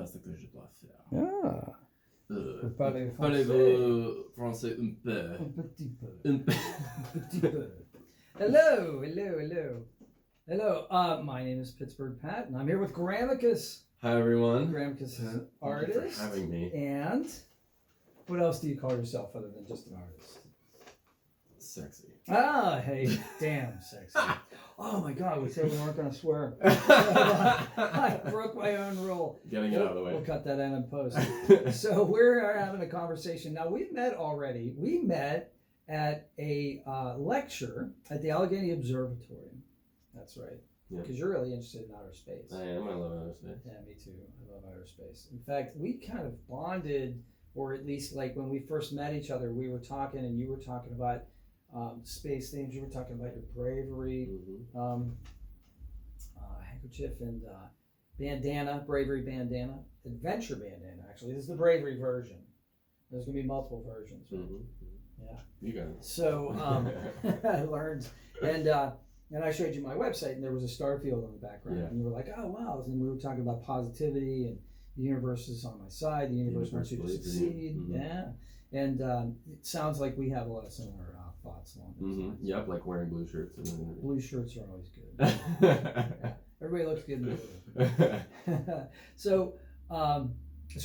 ce que je dois faire. Ah. Parlez-vous français un peu? Un petit peu. Un peu. Un petit peu. Hello. My name is Pittsburgh Pat, and I'm here with Grahamicus. Hi, everyone. Grahamicus is an Thank you artist. for having me. And what else do you call yourself other than just an artist? Sexy. Ah, hey, damn sexy. Oh my God, we said we weren't going to swear. I broke my own rule. Getting it out of the way. We'll cut that in post. So we're having a conversation. Now, we've met already. We met at a lecture at the Allegheny Observatory. That's right. Because you're really interested in outer space. I am. I love outer space. Yeah, me too. I love outer space. In fact, we kind of bonded, or at least like when we first met each other, we were talking and you were talking about space things. You were talking about your bravery, handkerchief and bandana, bravery bandana, adventure bandana. Actually, this is the bravery version. There's going to be multiple versions. Right? Yeah. You got it. So I learned, and I showed you my website, and there was a star field on the background, and you were like, "Oh wow!" And we were talking about positivity, and the universe is on my side. The universe wants you to succeed. Yeah, and it sounds like we have a lot of similar thoughts along those lines. Yep, like wearing blue shirts. Blue shirts are always good. Yeah. Everybody looks good in blue. So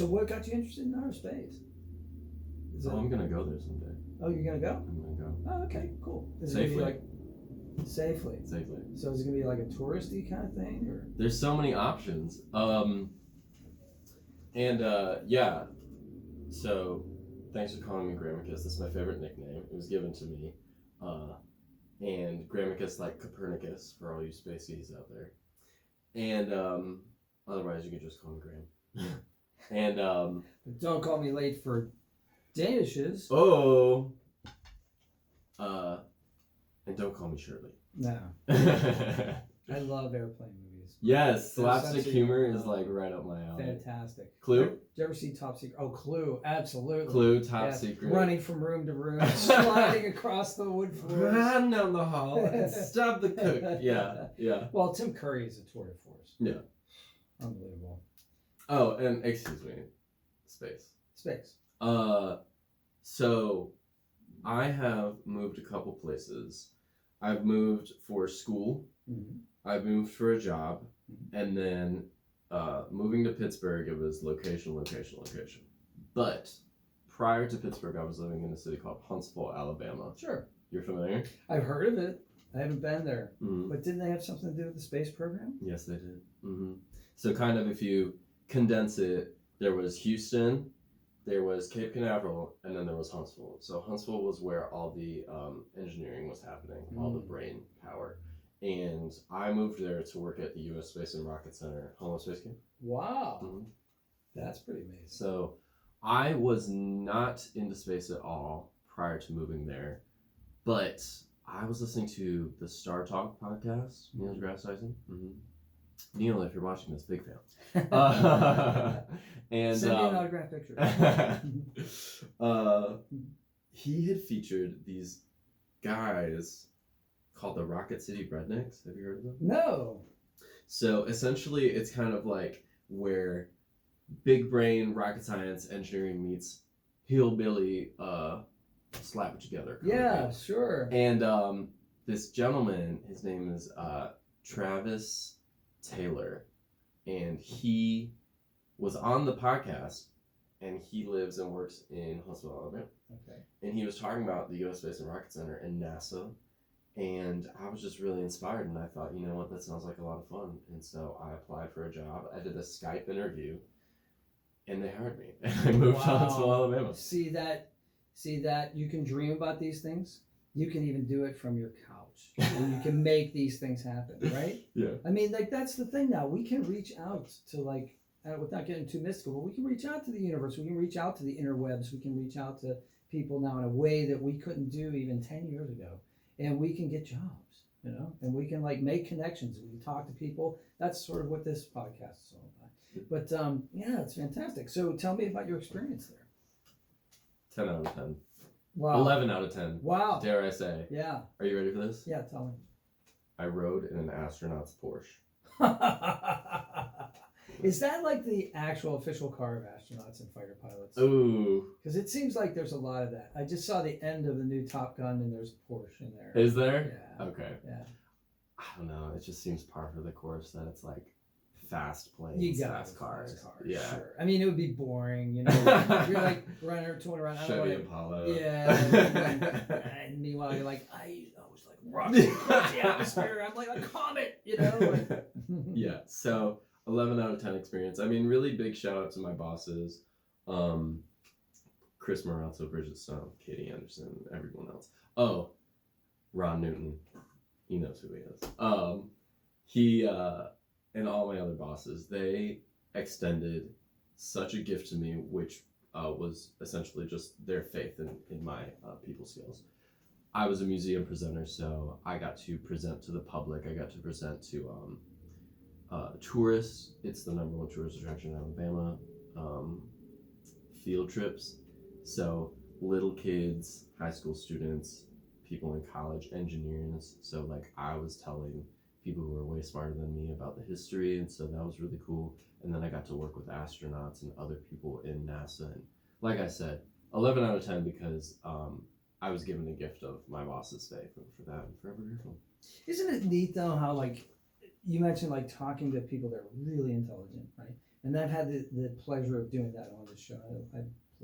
what got you interested in outer space? I'm gonna go there someday. Oh, you're gonna go? I'm gonna go. Oh, okay, cool. Is Safely. it gonna be like safely? Safely. So is it gonna be like a touristy kind of thing, or? There's so many options. Yeah. So, thanks for calling me Grahamicus. This is my favorite nickname. It was given to me. And Grahamicus like Copernicus for all you spaceys out there. And otherwise you could just call me Graham. And But don't call me late for Danishes. And don't call me Shirley. No. I love airplane movies. Yes, slapstick humor is like right up my alley. Fantastic. Clue? Did you ever see Top Secret? Oh, Clue, absolutely. Clue, Top Secret. Running from room to room, sliding across the wood floors. Run down the hall and stop the cook. Yeah. Well, Tim Curry is a tour de force. Yeah. Unbelievable. Oh, and excuse me, space. So I have moved a couple places. I've moved for school. Mm-hmm. I've moved for a job. And then moving to Pittsburgh, it was location. But prior to Pittsburgh, I was living in a city called Huntsville, Alabama. Sure. You're familiar? I've heard of it. I haven't been there. Mm-hmm. But didn't they have something to do with the space program? Yes, they did. So kind of if you condense it, there was Houston, there was Cape Canaveral, and then there was Huntsville. So Huntsville was where all the engineering was happening, all the brain power. And I moved there to work at the U.S. Space and Rocket Center, Home of Space Camp. Wow. That's pretty amazing. So I was not into space at all prior to moving there, but I was listening to the Star Talk podcast, Neil deGrasse Tyson. Neil, if you're watching this, big fan. And send me an autograph picture. He had featured these guys called the Rocket City Breadnicks. Have you heard of them? No. So essentially, it's kind of like where big brain rocket science engineering meets hillbilly slap it together. Yeah, sure. And this gentleman, his name is Travis Taylor, and he was on the podcast, and he lives and works in Huntsville, Alabama. Okay. And he was talking about the U.S. Space and Rocket Center and NASA, and I was just really inspired, and I thought, you know what, that sounds like a lot of fun. And so I applied for a job. I did a Skype interview, and they hired me. And I moved to Huntsville, Alabama. See that you can dream about these things? You can even do it from your couch. And you can make these things happen, right? Yeah. I mean, like, that's the thing now. We can reach out to, like, without getting too mystical, but we can reach out to the universe. We can reach out to the interwebs. We can reach out to people now in a way that we couldn't do even 10 years ago. And we can get jobs, you know? And we can, like, make connections. We can talk to people. That's sort of what this podcast is all about. But, yeah, it's fantastic. So tell me about your experience there. 10 out of 10. Wow. 11 out of 10. Wow. Dare I say. Yeah. Are you ready for this? Yeah, tell I rode in an astronaut's Porsche. me. Is that like the actual official car of astronauts and fighter pilots? Ooh. Because it seems like there's a lot of that. I just saw the end of the new Top Gun, and there's a Porsche in there. Is there? Yeah. Okay. Yeah. I don't know. It just seems par for the course that it's like fast planes, You got fast cars. Yeah. Sure. I mean, it would be boring, you know. You're like running or touring around. Chevy Impala. Yeah. And meanwhile, you're like, I was like rocking across the atmosphere. I'm like a comet, you know. Like, Yeah. So 11 out of 10 experience. I mean, really big shout out to my bosses, Chris Morazzo, Bridget Stone, Katie Anderson, everyone else. Oh, Ron Newton. He knows who he is. He and all my other bosses, they extended such a gift to me, which was essentially just their faith in my people skills. I was a museum presenter, so I got to present to the public. I got to present to tourists. It's the number one tourist attraction in Alabama. Field trips. So little kids, high school students, people in college, engineers. So like I was telling people who were way smarter than me about the history, and so that was really cool. And then I got to work with astronauts and other people in NASA. And like I said, 11 out of 10 because I was given the gift of my boss's faith, and for that I'm forever grateful. isn't it neat though how like you mentioned like talking to people that are really intelligent, right? And I've had the pleasure of doing that on this show. I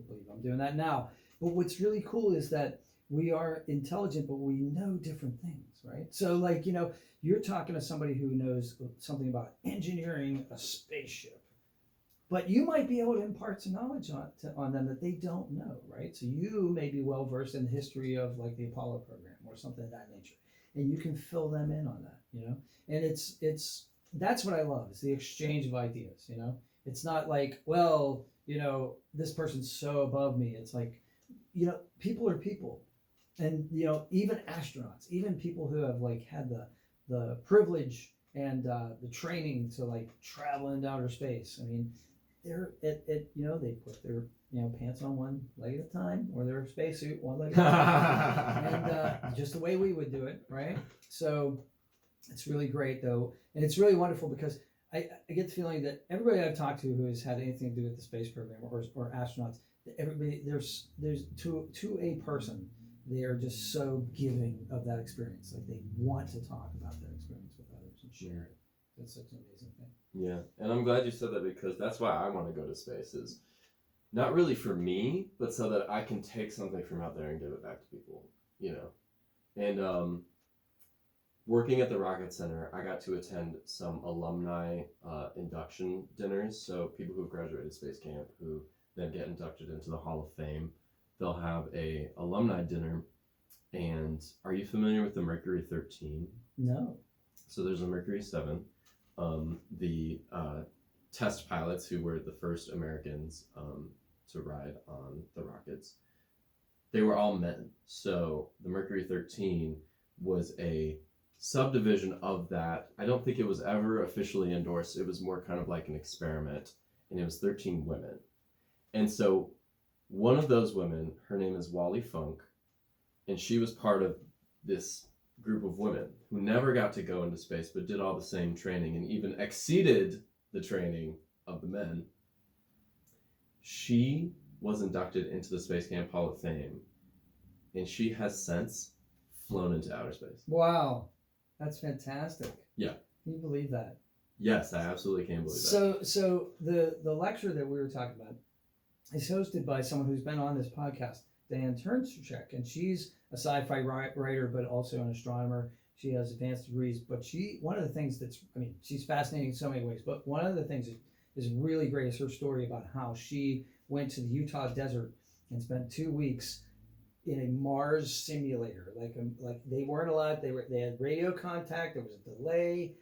believe I'm doing that now. But what's really cool is that we are intelligent, but we know different things, right? So like, you know, you're talking to somebody who knows something about engineering a spaceship, but you might be able to impart some knowledge on them that they don't know, right? So you may be well versed in the history of like the Apollo program or something of that nature, and you can fill them in on that, you know? And it's that's what I love, is the exchange of ideas, you know? It's not like, well, you know, this person's so above me. It's like, you know, people are people. And, you know, even astronauts, even people who have like had the privilege and the training to like travel into outer space. I mean, they're you know, they put their, you know, pants on one leg at a time, or their spacesuit one leg at a time, and just the way we would do it, right? So it's really great though, and it's really wonderful because I get the feeling that everybody I've talked to who has had anything to do with the space program or astronauts, everybody there's to a person, they are just so giving of that experience. Like they want to talk about that experience with others and share it. That's such an amazing thing. Yeah, and I'm glad you said that because that's why I want to go to space, is not really for me, but so that I can take something from out there and give it back to people, you know. And working at the Rocket Center, I got to attend some alumni induction dinners. So people who have graduated space camp who then get inducted into the Hall of Fame, they'll have a alumni dinner. And are you familiar with the Mercury 13? No. So there's a Mercury 7. The test pilots who were the first Americans to ride on the rockets, they were all men. So the Mercury 13 was a subdivision of that. I don't think it was ever officially endorsed. It was more kind of like an experiment, and it was 13 women. And so one of those women, her name is Wally Funk, and she was part of this group of women who never got to go into space but did all the same training and even exceeded the training of the men. She was inducted into the Space Camp Hall of Fame, and she has since flown into outer space. Wow. That's fantastic. Yeah. Can you believe that? Yes, I absolutely can believe that. So the lecture that we were talking about is hosted by someone who's been on this podcast, Dan Turnchek, and she's a sci-fi writer, but also an astronomer. She has advanced degrees, but one of the things she's fascinating in so many ways, but one of the things that is really great is her story about how she went to the Utah desert and spent 2 weeks in a Mars simulator. Like they weren't allowed, they had radio contact, there was a delay,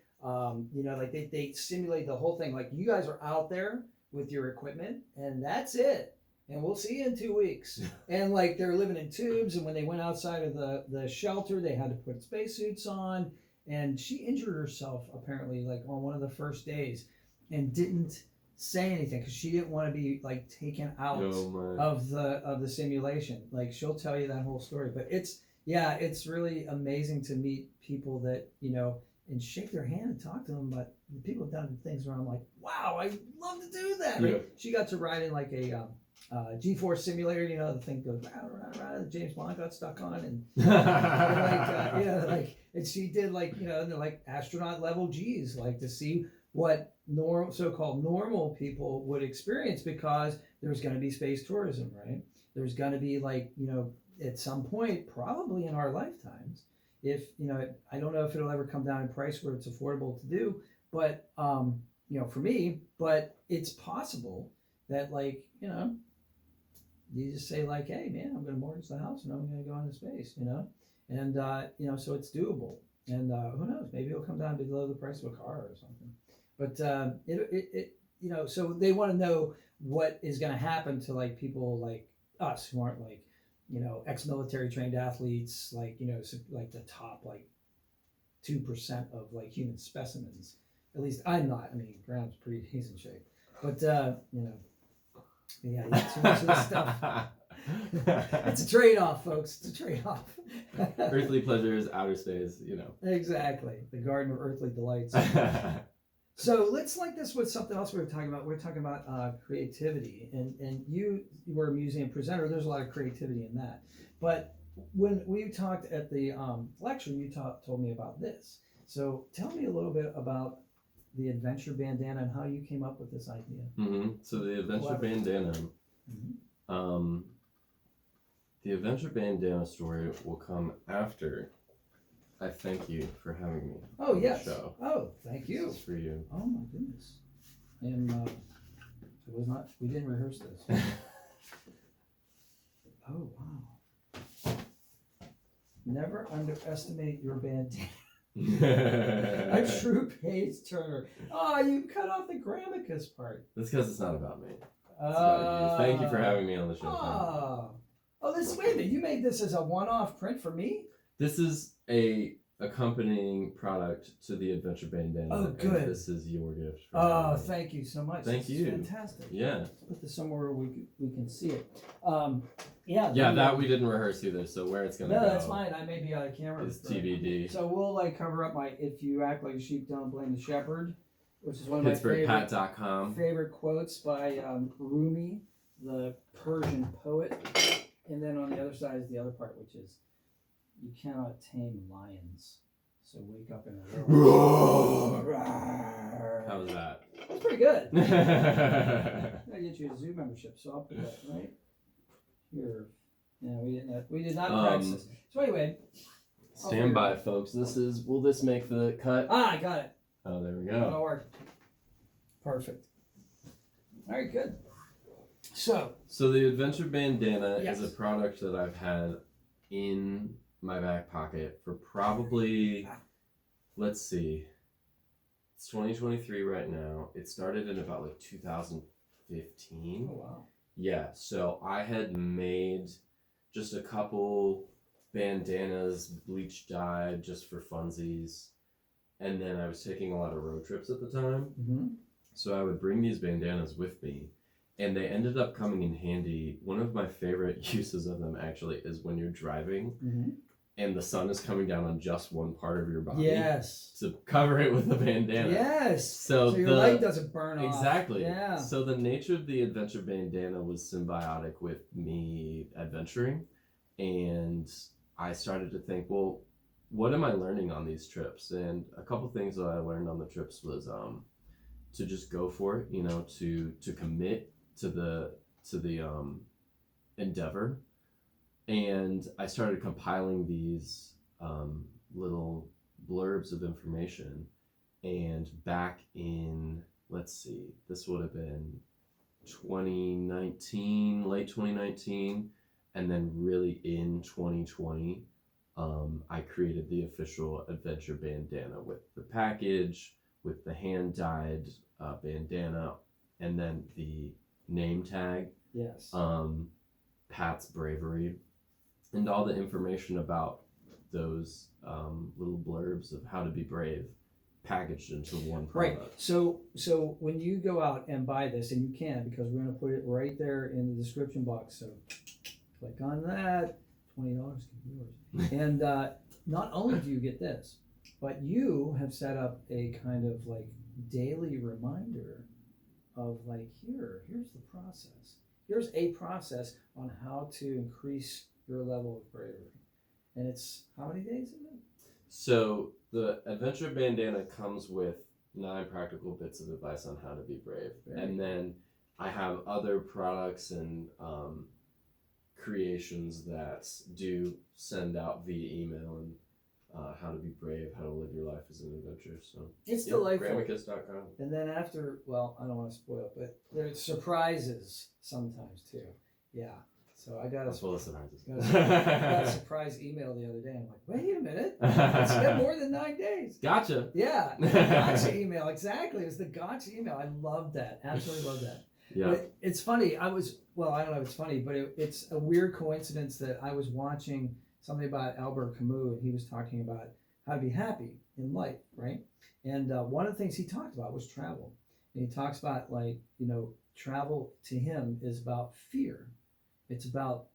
you know, like they simulate the whole thing. Like, you guys are out there with your equipment and that's it. And we'll see you in 2 weeks. And like they're living in tubes, and when they went outside of the shelter, they had to put spacesuits on. And she injured herself apparently like on one of the first days, and didn't say anything because she didn't want to be like taken out of the simulation. Like, she'll tell you that whole story. But it's really amazing to meet people that, you know, and shake their hand and talk to them about people have done things where I'm like, wow, I love to do that. Yeah. Like, she got to ride in like a G-force simulator, you know, the thing goes round, James Bond got stuck on, and and she did like, you know, like astronaut level G's, like to see what so-called normal people would experience, because there's going to be space tourism, right? There's going to be like, you know, at some point, probably in our lifetimes, if, you know, I don't know if it'll ever come down in price where it's affordable to do, but, you know, for me, but it's possible that, like, you know, you just say like, hey man, I'm going to mortgage the house and I'm going to go into space, you know, and, you know, so it's doable. And who knows, maybe it'll come down below the price of a car or something. But it you know, so they want to know what is going to happen to like people like us who aren't like, you know, ex-military trained athletes, like, you know, like the top like 2% of like human specimens. At least I'm not. I mean, Graham's he's in shape, but you know, yeah, you eat too much of this stuff. It's a trade-off, folks. It's a trade-off. Earthly pleasures, outer space, you know. Exactly, the garden of earthly delights. So let's link this with something else we were talking about. We were talking about creativity, and you were a museum presenter. There's a lot of creativity in that. But when we talked at the lecture, you told me about this. So tell me a little bit about the adventure bandana and how you came up with this idea. Mm-hmm. So the adventure bandana, the adventure bandana story will come after I thank you for having me. Oh, on yes. The show. Oh, thank you. This is for you. Oh my goodness. And it was not. We didn't rehearse this. Oh wow. Never underestimate your bandana. A true page turner. Oh, you cut off the Grahamicus part. That's because it's not about me. It's about you. Thank you for having me on the show. Oh, this. Wait a minute. You made this as a one-off print for me? This is a accompanying product to the adventure bandana. Oh, good. And this is your gift. Oh, thank you so much. Thank you. Fantastic. Yeah. Let's put this somewhere where we can see it. Yeah. Yeah, that we didn't rehearse either. So where it's gonna go? No, that's fine. I may be out of camera. Is TBD. So we'll like cover up my "If you act like a sheep, don't blame the shepherd," which is one of my PittsburghPat.com. favorite quotes by Rumi, the Persian poet. And then on the other side is the other part, which is, "You cannot tame lions, so wake up in the world." How was that? That's pretty good. I get you a zoo membership, so I'll put that right here. Yeah, we did not practice this. So anyway, stand by, folks. Will this make the cut? I got it. Oh, there we That'll go. work. Perfect. All right, good. So the adventure bandana Yes. is a product that I've had in my back pocket for probably, let's see, it's 2023 right now. It started in about like 2015. Oh wow. Yeah, so I had made just a couple bandanas, bleach dyed, just for funsies. And then I was taking a lot of road trips at the time. Mm-hmm. So I would bring these bandanas with me. And they ended up coming in handy. One of my favorite uses of them actually is when you're driving and the sun is coming down on just one part of your body. Yes. To cover it with a bandana. Yes. So your leg doesn't burn off. Exactly. Yeah. So the nature of the adventure bandana was symbiotic with me adventuring. And I started to think, well, what am I learning on these trips? And a couple things that I learned on the trips was to just go for it, you know, to commit to the endeavor. And I started compiling these little blurbs of information. And back in, let's see, this would have been 2019, late 2019, and then really in 2020, I created the official adventure bandana with the package, with the hand-dyed bandana, and then the name tag. Yes. Pat's bravery, and all the information about those little blurbs of how to be brave packaged into one product. Right. So when you go out and buy this, and you can, because we're going to put it right there in the description box. So click on that. $20 can be yours. And not only do you get this, but you have set up a kind of like daily reminder of like, here's the process. Here's a process on how to increase your level of bravery. And it's, how many days is it? So the adventure bandana comes with 9 practical bits of advice on how to be brave. And then I have other products and creations that do send out via email and how to be brave, how to live your life as an adventure. So it's delightful. Grahamicus.com. And then after, well, I don't want to spoil it, but there's surprises sometimes too. Yeah. So I got full of surprises. I got a surprise email the other day. I'm like, wait a minute, it's been more than 9 days. Gotcha. Yeah, gotcha email, exactly. It was the gotcha email. I love that. Absolutely love that. Yeah. But it's funny. I don't know if it's funny, but it's a weird coincidence that I was watching something about Albert Camus, and he was talking about how to be happy in life, right? And one of the things he talked about was travel. And he talks about, like, travel to him is about fear. It's about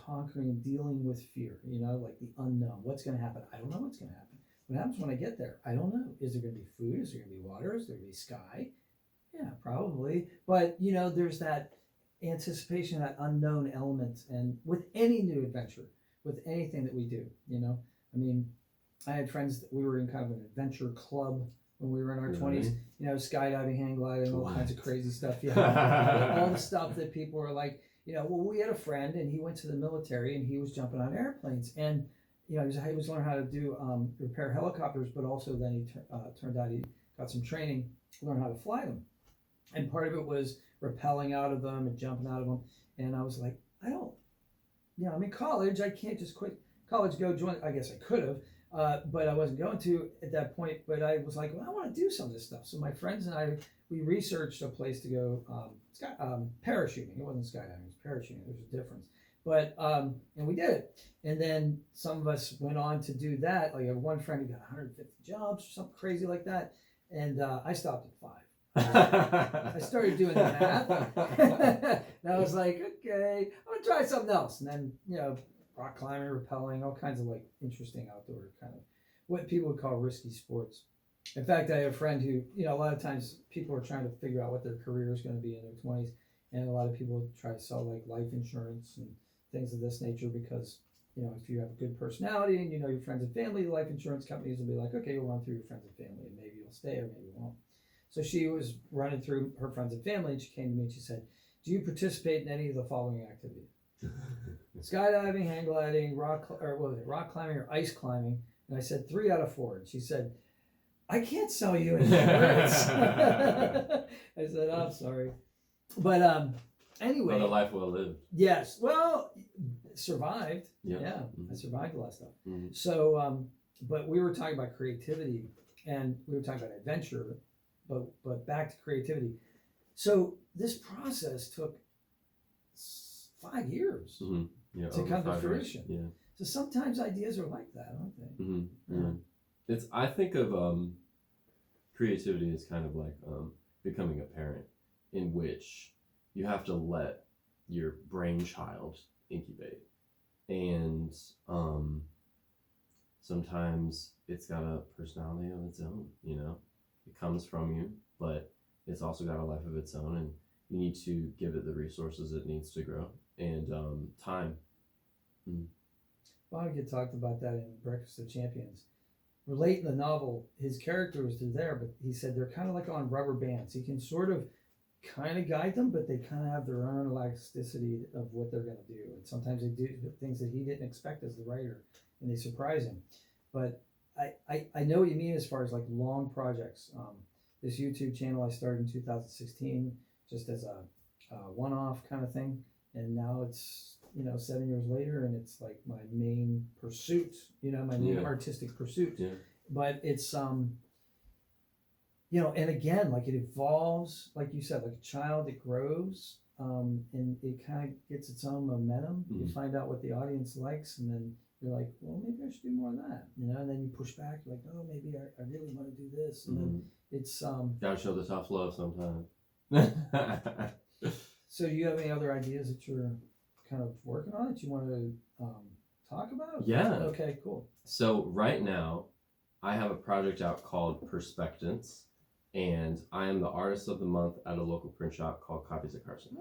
conquering, dealing with fear, like the unknown. What's going to happen? I don't know what's going to happen. What happens when I get there? I don't know. Is there going to be food? Is there going to be water? Is there going to be sky? Yeah, probably. But, there's that anticipation, that unknown element. And with any new adventure, with anything that we do, I mean, I had friends that we were in kind of an adventure club when we were in our 20s, skydiving, hang gliding, all kinds of crazy stuff. Yeah, all the stuff that people were like, well, we had a friend and he went to the military and he was jumping on airplanes and, he was learning how to do repair helicopters, but also then he turned out he got some training to learn how to fly them. And part of it was rappelling out of them and jumping out of them. And I was like, I'm in college. I can't just quit college, go join. I guess I could have, but I wasn't going to at that point. But I was like, well, I want to do some of this stuff. So my friends and I, we researched a place to go, parachuting. It wasn't skydiving, it was parachuting. There's a difference. But, and we did it. And then some of us went on to do that. Like I have one friend who got 150 jobs or something crazy like that. And I stopped at 5. I started doing the math. And I was like, okay, I'm gonna try something else. And then, rock climbing, rappelling, all kinds of like interesting outdoor kind of what people would call risky sports. In fact, I have a friend who, a lot of times people are trying to figure out what their career is going to be in their 20s. And a lot of people try to sell like life insurance and things of this nature because, if you have a good personality and your friends and family, the life insurance companies will be like, okay, you'll run through your friends and family and maybe you'll stay or maybe you won't. So she was running through her friends and family and she came to me and she said, do you participate in any of the following activities? Skydiving, hang gliding, rock climbing or ice climbing? And I said 3 out of 4. And she said, I can't sell you insurance. I said, I'm sorry. But anyway. But a life well lived. Yes. Well, survived. Yeah. Mm-hmm. I survived a lot of stuff. Mm-hmm. So, but we were talking about creativity and we were talking about adventure, but back to creativity. So this process took 5 years to come to fruition. Yeah. So sometimes ideas are like that, aren't they? Mm-hmm. Yeah. I think of creativity as kind of like becoming a parent, in which you have to let your brainchild incubate, and sometimes it's got a personality of its own. It comes from you, but it's also got a life of its own, and you need to give it the resources it needs to grow and time. Vonnegut talked about that in Breakfast of Champions. Late in the novel, his characters are there, but he said they're kind of like on rubber bands. He can sort of kind of guide them, but they kind of have their own elasticity of what they're going to do. And sometimes they do things that he didn't expect as the writer, and they surprise him. But I know what you mean as far as like long projects. This YouTube channel I started in 2016 just as a one-off kind of thing. And now it's, 7 years later, and it's like my main pursuit, my main artistic pursuit. Yeah. But it's, and again, like it evolves, like you said, like a child, it grows, and it kind of gets its own momentum. Mm-hmm. You find out what the audience likes, and then you're like, well, maybe I should do more of that, and then you push back, you're like, oh, maybe I really want to do this. And then it's, gotta show the tough love sometimes. So do you have any other ideas that you're kind of working on that you want to talk about? Yeah. Okay, cool. So right now, I have a project out called Perspectance, and I am the artist of the month at a local print shop called Copies of Carson.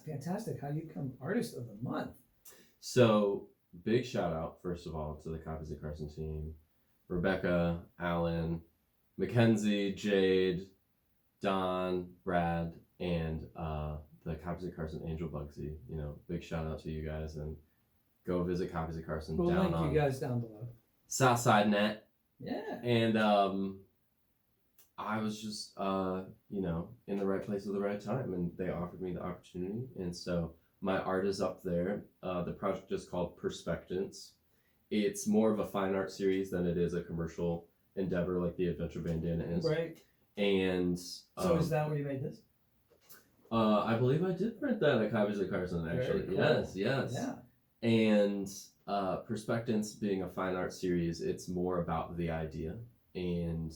Fantastic. How do you become artist of the month? So big shout out, first of all, to the Copies of Carson team. Rebecca, Alan, Mackenzie, Jade, Don, Brad, and the Copies of Carson Angel Bugsy. You know, big shout out to you guys, and go visit Copies of Carson We'll down link on you guys down below. Southside Net. Yeah. And I was just you know, in the right place at the right time, and they offered me the opportunity, and so my art is up there. The project is called Perspectance. It's more of a fine art series than it is a commercial endeavor like the Adventure Bandana is. Right. And So is that where you made this? I believe I did print that at Copies of Carson, actually. Very cool. Yes. Yeah. And Perspectance being a fine art series, it's more about the idea. And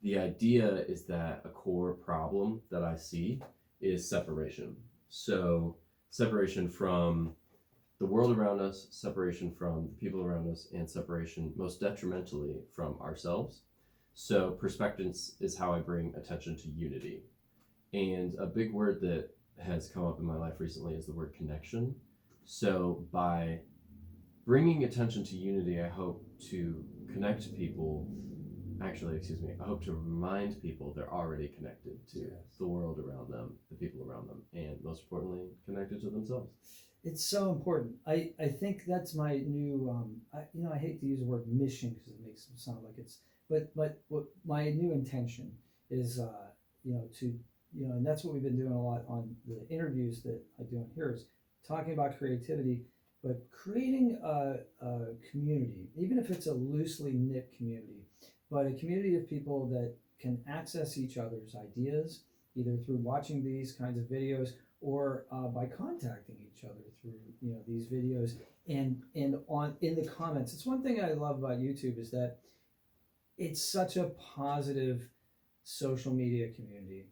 the idea is that a core problem that I see is separation. So separation from the world around us, separation from the people around us, and separation most detrimentally from ourselves. So Perspectance is how I bring attention to unity. And a big word that has come up in my life recently is the word connection. So by bringing attention to unity, I hope to connect people. Actually, I hope to remind people they're already connected to the world around them, the people around them, and most importantly, connected to themselves. It's so important. I think that's my new, I hate to use the word mission because it makes it sound like it's, but what my new intention is, and that's what we've been doing a lot on the interviews that I do on here, is talking about creativity, but creating a community, even if it's a loosely knit community, but a community of people that can access each other's ideas, either through watching these kinds of videos or by contacting each other through these videos and in the comments. It's one thing I love about YouTube is that it's such a positive social media community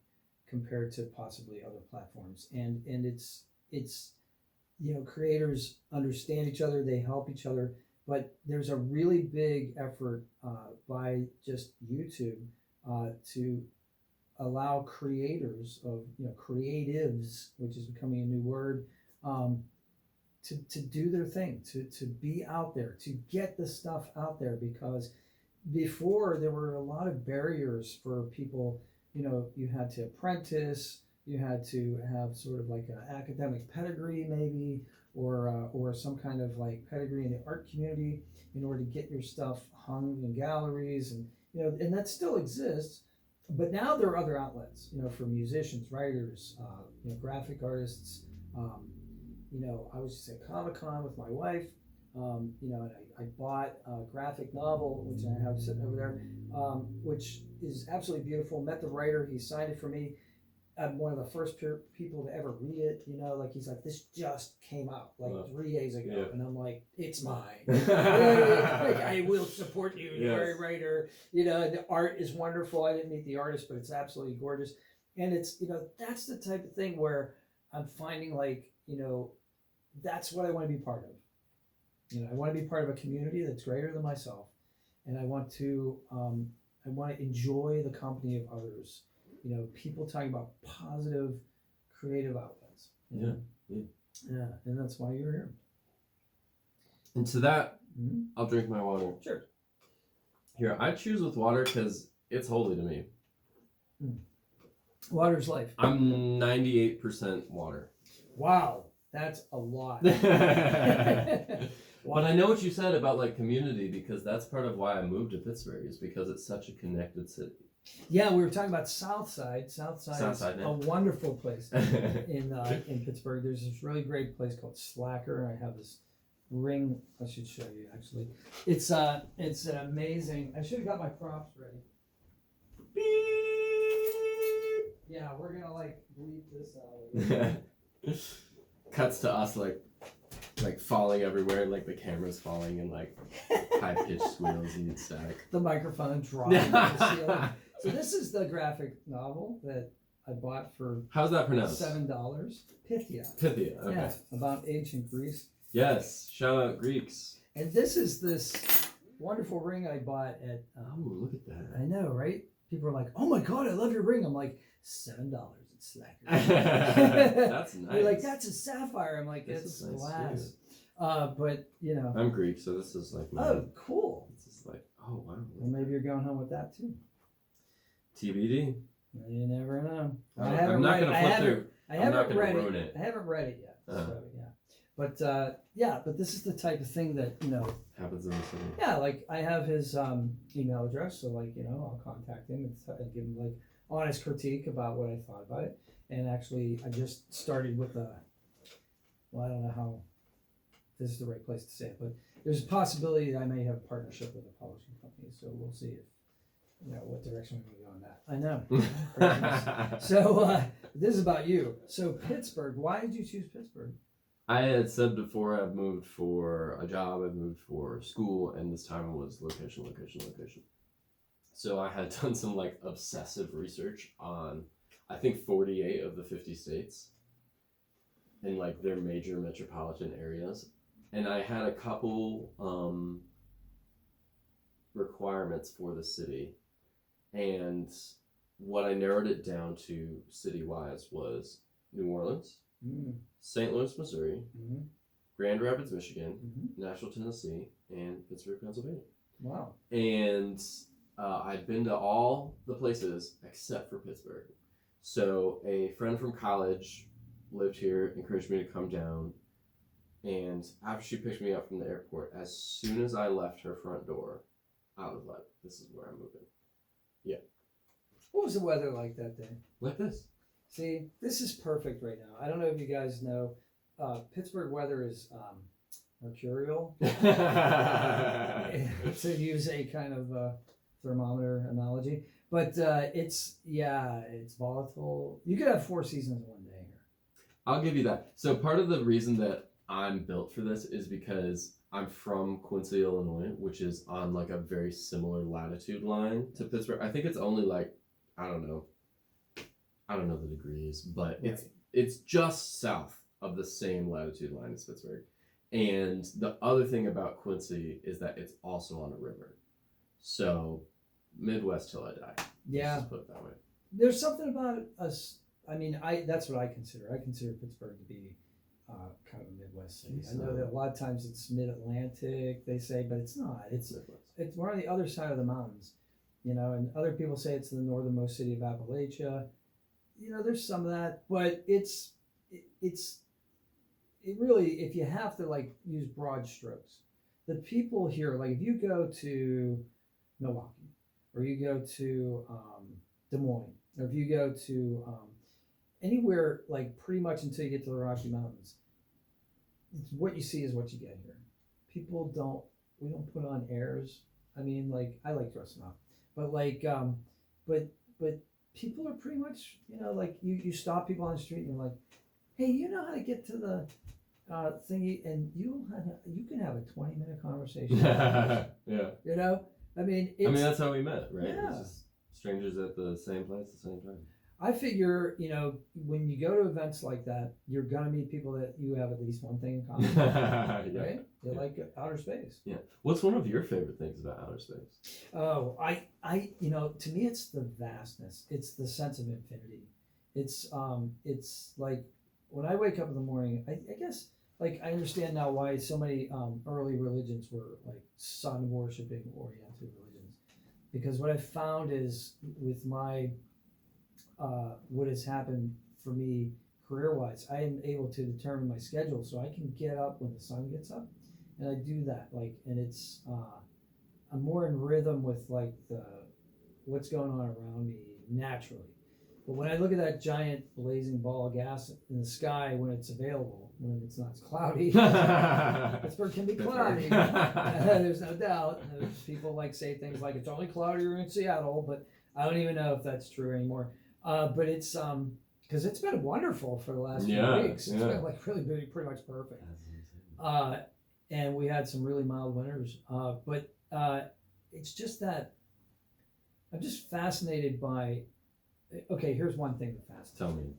compared to possibly other platforms, and it's creators understand each other, they help each other, but there's a really big effort by just YouTube to allow creators of creatives, which is becoming a new word, to do their thing, to be out there, to get the stuff out there, because before there were a lot of barriers for people. You had to apprentice, you had to have sort of like an academic pedigree maybe, or some kind of like pedigree in the art community in order to get your stuff hung in galleries, and that still exists. But now there are other outlets, for musicians, writers, graphic artists. I was just at Comic-Con with my wife, and I bought a graphic novel, which I have sitting over there, which is absolutely beautiful. Met the writer, he signed it for me. I'm one of the first people to ever read it. He's like, this just came out 3 days ago, and I'm like, it's mine. I will support you, you're a writer. The art is wonderful. I didn't meet the artist, but it's absolutely gorgeous. And it's that's the type of thing where I'm finding that's what I want to be part of. I want to be part of a community that's greater than myself, and I want to enjoy the company of others. People talking about positive, creative outlets. Yeah, and that's why you're here. And to that, I'll drink my water. Sure. Here, I choose with water because it's holy to me. Water's life. I'm 98% water. Wow, that's a lot. But I know what you said about community, because that's part of why I moved to Pittsburgh, is because it's such a connected city. Yeah, we were talking about Southside. Southside is a wonderful place in Pittsburgh. There's this really great place called Slacker. I have this ring. I should show you actually. It's an amazing. I should have got my props ready. Beep. Yeah, we're gonna bleep this out. Cuts to us like falling everywhere, the camera's falling, and high-pitched squeals and static. The microphone dropping to the ceiling. So this is the graphic novel that I bought for how's that pronounced? $7. Pythia. Pythia, okay. Yeah, about ancient Greece. Yes, shout out Greeks. And this is this wonderful ring I bought at. Oh, look at that. I know, right? People are like, "Oh my God, I love your ring." I'm like, $7 at Slacker. That's nice. You're like, "That's a sapphire." I'm like, This "It's is nice glass." too. But you know. I'm Greek, so this is like my. Oh, cool. This is like, oh wow. Well, maybe you're going home with that too. TBD. You never know. I'm not gonna flip through. I haven't read ruin it. I haven't read it yet. Uh-huh. So but this is the type of thing that Happens in the city. Yeah, like I have his email address, so like I'll contact him and give him like honest critique about what I thought about it. And actually, I just started with I don't know how this is the right place to say it, but there's a possibility that I may have a partnership with a publishing company. So we'll see if what direction we're going to go on that. I know. So this is about you. So Pittsburgh. Why did you choose Pittsburgh? I had said before I've moved for a job, I've moved for school, and this time it was location. So I had done some like obsessive research on, I think 48 of the 50 states in like their major metropolitan areas. And I had a couple requirements for the city. And what I narrowed it down to city-wise was New Orleans, St. Louis, Missouri, Grand Rapids, Michigan, Nashville, Tennessee, and Pittsburgh, Pennsylvania. Wow. And I'd been to all the places except for Pittsburgh. So a friend from college lived here, encouraged me to come down. And after she picked me up from the airport, as soon as I left her front door, I was like, this is where I'm moving. Yeah. What was the weather like that day? Like this. See, this is perfect right now. I don't know if you guys know, Pittsburgh weather is mercurial. To use a kind of thermometer analogy. But it's volatile. You could have 4 seasons in one day here. I'll give you that. So part of the reason that I'm built for this is because I'm from Quincy, Illinois, which is on like a very similar latitude line to Pittsburgh. I think it's only like, I don't know the degrees, but it's just south of the same latitude line as Pittsburgh. And the other thing about Quincy is that it's also on a river. So Midwest till I die. Yeah. Let's just put it that way. There's something about us. I mean, that's what I consider. I consider Pittsburgh to be kind of a Midwest city. I know that a lot of times it's mid-Atlantic, they say, but it's not. It's we're on the other side of the mountains, and other people say it's the northernmost city of Appalachia. There's some of that, but it really, if you have to like use broad strokes, the people here, like if you go to Milwaukee, or you go to Des Moines, or if you go to anywhere, like pretty much until you get to the Rocky Mountains, what you see is what you get here. We don't put on airs. I mean, like, I like dressing up, but like, but people are pretty much, like you stop people on the street and you're like, hey, you know how to get to the thingy, and you can have a 20-minute conversation. Yeah. I mean, that's how we met, right? Yeah. It's just strangers at the same place at the same time. I figure, when you go to events like that, you're gonna meet people that you have at least one thing in common, Yeah. right? They like outer space. Yeah. What's one of your favorite things about outer space? Oh, I to me, it's the vastness. It's the sense of infinity. It's like when I wake up in the morning, I guess, like, I understand now why so many early religions were like sun worshiping oriented religions, because what I found is with my what has happened for me career-wise, I am able to determine my schedule so I can get up when the sun gets up, and I do that, like, and it's I'm more in rhythm with like what's going on around me naturally. But when I look at that giant blazing ball of gas in the sky when it's available, when it's not cloudy, Pittsburgh can be cloudy. There's no doubt. People like say things like it's only cloudier in Seattle, but I don't even know if that's true anymore. But it's because it's been wonderful for the last few weeks. It's been like really pretty much perfect. And we had some really mild winters. But it's just that I'm just fascinated by. Okay, here's one thing that fascinates me. Tell me.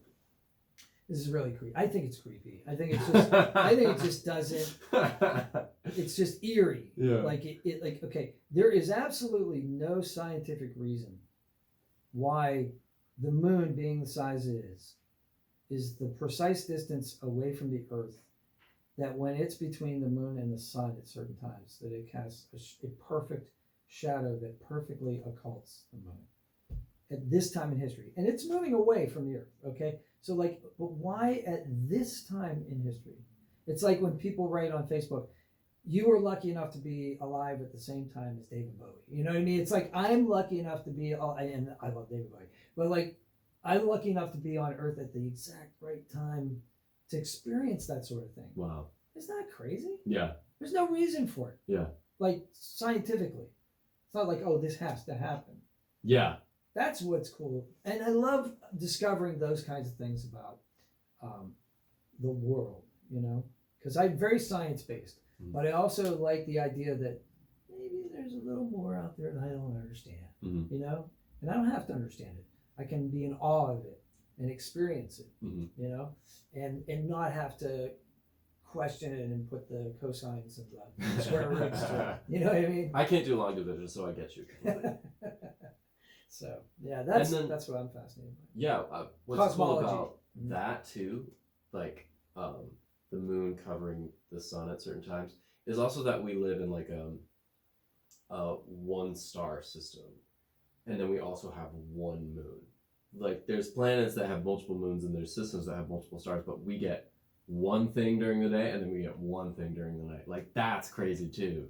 This is really creepy. I think it's creepy. I think it's just. I think it just doesn't. It's just eerie. Yeah. Like like okay, there is absolutely no scientific reason why the moon, being the size it is the precise distance away from the Earth, that when it's between the moon and the sun at certain times, that it casts a perfect shadow that perfectly occults the moon at this time in history, and it's moving away from the Earth. Okay, so like, but why at this time in history? It's like when people write on Facebook, you were lucky enough to be alive at the same time as David Bowie. You know what I mean? It's like I'm lucky enough to be, and I love David Bowie, but like I'm lucky enough to be on Earth at the exact right time to experience that sort of thing. Wow. Isn't that crazy? Yeah. There's no reason for it. Yeah. Like scientifically. It's not like, oh, this has to happen. Yeah. That's what's cool. And I love discovering those kinds of things about the world, you know, because I'm very science-based, but I also like the idea that maybe there's a little more out there that I don't understand, you know, and I don't have to understand it. I can be in awe of it and experience it, you know, and not have to question it and put the cosines and the square roots to it. You know what I mean? I can't do long division, so I get you. So yeah, that's what I'm fascinated by. Yeah, what's cool about that too, like the moon covering the sun at certain times, is also that we live in like a one star system, and then we also have one moon. Like there's planets that have multiple moons and there's systems that have multiple stars, but we get one thing during the day and then we get one thing during the night. Like that's crazy too.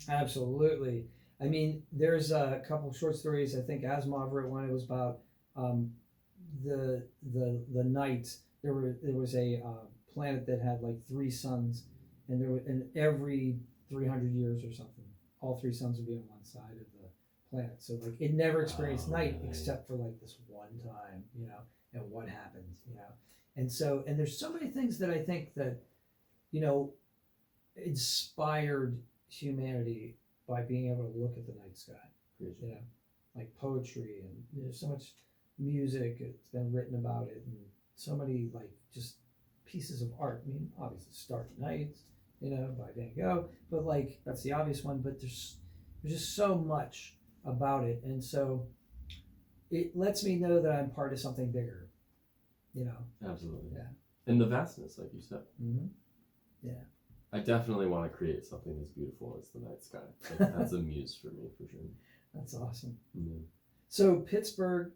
Absolutely. I mean, there's a couple short stories. I think Asimov wrote one. It was about the night. There was a planet that had like 3 suns, and every 300 years or something, all 3 suns would be on one side of the planet. So like it never experienced night except for like this one time, you know, and what happens, you know. And there's so many things that I think that, you know, inspired humanity by being able to look at the night sky, you know, like poetry, and there's so much music that's been written about it, and so many like just pieces of art. I mean, obviously Starry Nights, you know, by Van Gogh, but like that's the obvious one, but there's just so much about it, and so it lets me know that I'm part of something bigger, you know. Absolutely. Yeah. And the vastness, like you said. Yeah. I definitely want to create something as beautiful as the night sky. Like, that's a muse for me, for sure. That's awesome. Yeah. So Pittsburgh,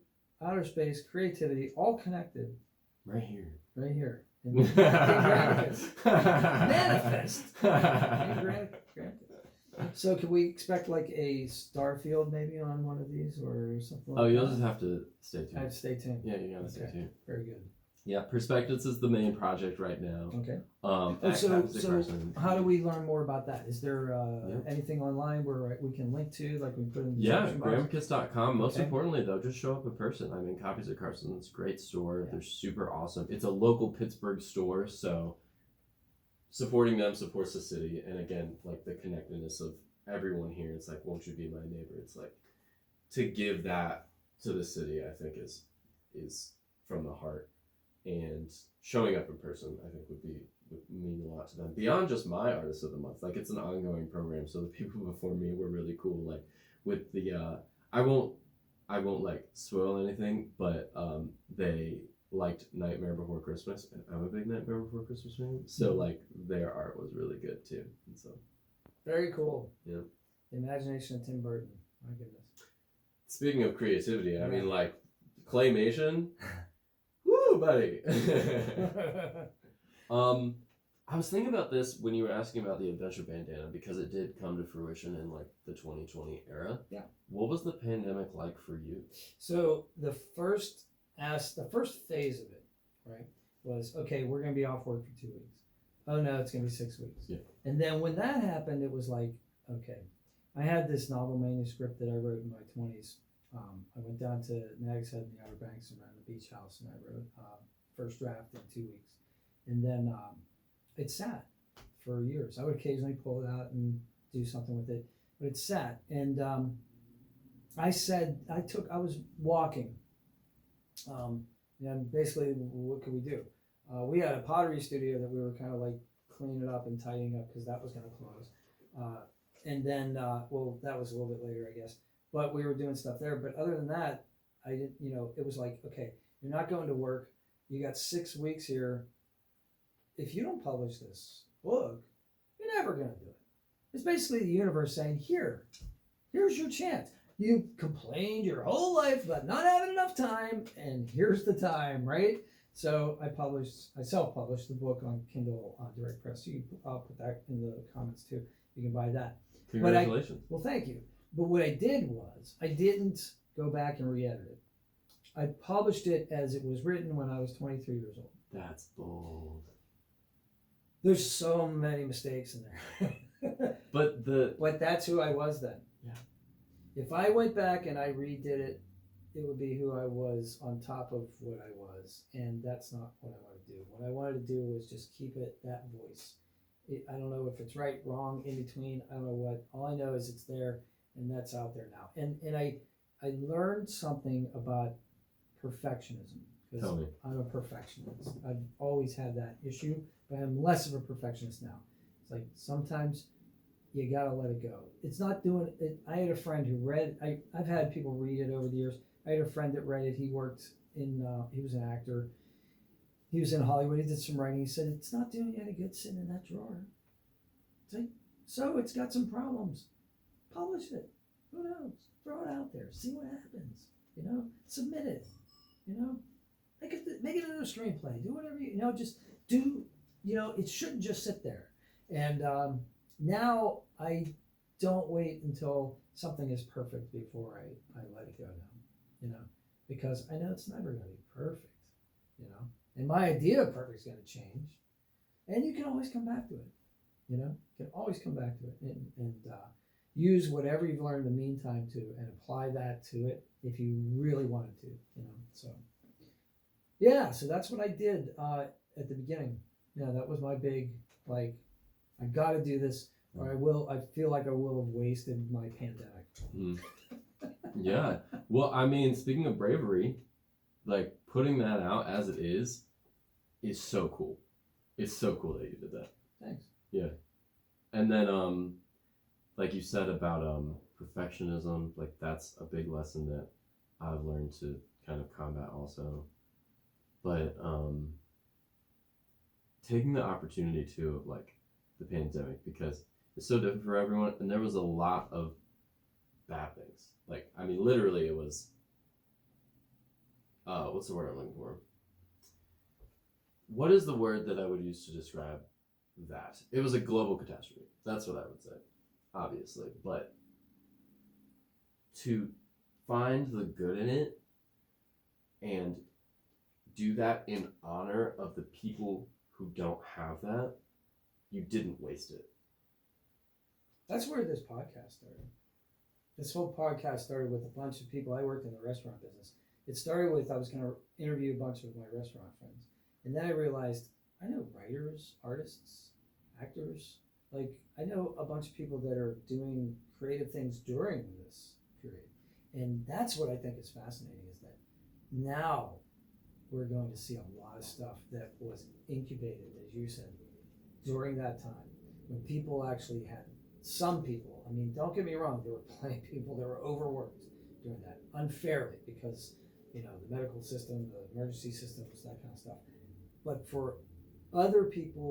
outer space, creativity, all connected. Right here. Right here. In Grahamicus. Manifest. So can we expect like a star field maybe on one of these or something like that? You'll just have to stay tuned. I have to stay tuned. Yeah, you gotta stay tuned. Very good. Yeah, Perspectives is the main project right now. Okay. So how do we learn more about that? Is there anything online where we can link to, like we put in the description box? Grahamicus.com. Most importantly, though, just show up in person. I mean, Copies at Carson's great store. Yeah. They're super awesome. It's a local Pittsburgh store, so supporting them supports the city. And again, like the connectedness of everyone here. It's like, won't you be my neighbor? It's like to give that to the city, I think is from the heart. And showing up in person, I think would mean a lot to them. Beyond just my Artist of the Month, like it's an ongoing program. So the people before me were really cool. Like with the, I won't like spoil anything, but they liked Nightmare Before Christmas, and I'm a big Nightmare Before Christmas fan. So like their art was really good too. And so very cool. Yeah. The imagination of Tim Burton. My goodness. Speaking of creativity, I mean like claymation. Woo, buddy. I was thinking about this when you were asking about the adventure bandana, because it did come to fruition in like the 2020 era. Yeah. What was the pandemic like for you? So the first phase of it, right, was okay, we're gonna be off work for 2 weeks. Oh no, it's gonna be 6 weeks. Yeah. And then when that happened, it was like, okay, I had this novel manuscript that I wrote in my 20s. I went down to Nags Head in the Outer Banks and ran the beach house, and I wrote first draft in 2 weeks. And then it sat for years. I would occasionally pull it out and do something with it, but it sat. And I was walking And basically, what could we do? We had a pottery studio that we were kind of like cleaning up and tidying up because that was going to close. And then, well, that was a little bit later, I guess. But we were doing stuff there. But other than that, I didn't, it was like, okay, you're not going to work. You got 6 weeks here. If you don't publish this book, you're never going to do it. It's basically the universe saying, here's your chance. You complained your whole life about not having enough time, and here's the time, right? So I self-published the book on Kindle Direct Press. I'll put that in the comments too. You can buy that. Congratulations. Well, thank you. But what I did was I didn't go back and re-edit it. I published it as it was written when I was 23 years old. That's bold. There's so many mistakes in there. But that's who I was then. Yeah. If I went back and I redid it, it would be who I was on top of what I was, and that's not what I want to do. What I wanted to do was just keep it that voice. I don't know if it's right, wrong, in between. I don't know what. All I know is it's there, and that's out there now. And I learned something about perfectionism. Tell me. I'm a perfectionist. I've always had that issue, but I'm less of a perfectionist now. It's like sometimes you gotta let it go. It's not doing it. I had a friend who read. I've had people read it over the years. I had a friend that read it. He worked in. He was an actor. He was in Hollywood. He did some writing. He said it's not doing you any good sitting in that drawer. It's like, so it's got some problems. Publish it. Who knows? Throw it out there. See what happens. Submit it. Make it into a screenplay. Do whatever just do. It shouldn't just sit there. And now I don't wait until something is perfect before I let it go now. Because I know it's never going to be perfect. And my idea of perfect is going to change. And you can always come back to it. You can always come back to it and use whatever you've learned in the meantime and apply that to it if you really wanted to. So yeah, so that's what I did at the beginning. That was my big I got to do this, or I feel like I will have wasted my pandemic. Mm. Yeah. Well, I mean, speaking of bravery, putting that out as it is so cool. It's so cool that you did that. Thanks. Yeah. And then, like you said about perfectionism, that's a big lesson that I've learned to kind of combat also. But taking the opportunity too of the pandemic, because it's so different for everyone, and there was a lot of bad things. Literally it was what's the word I'm looking for? What is the word that I would use to describe that? It was a global catastrophe. That's what I would say, obviously. But to find the good in it and do that in honor of the people who don't have that, you didn't waste it. That's where this podcast started. This whole podcast started with a bunch of people. I worked in the restaurant business. It started with I was going to interview a bunch of my restaurant friends. And then I realized I know writers, artists, actors. I know a bunch of people that are doing creative things during this period. And that's what I think is fascinating is that now we're going to see a lot of stuff that was incubated, as you said, during that time when people actually had some people. Don't get me wrong, there were plenty of people that were overworked doing that unfairly because, the medical system, the emergency systems, that kind of stuff. But for other people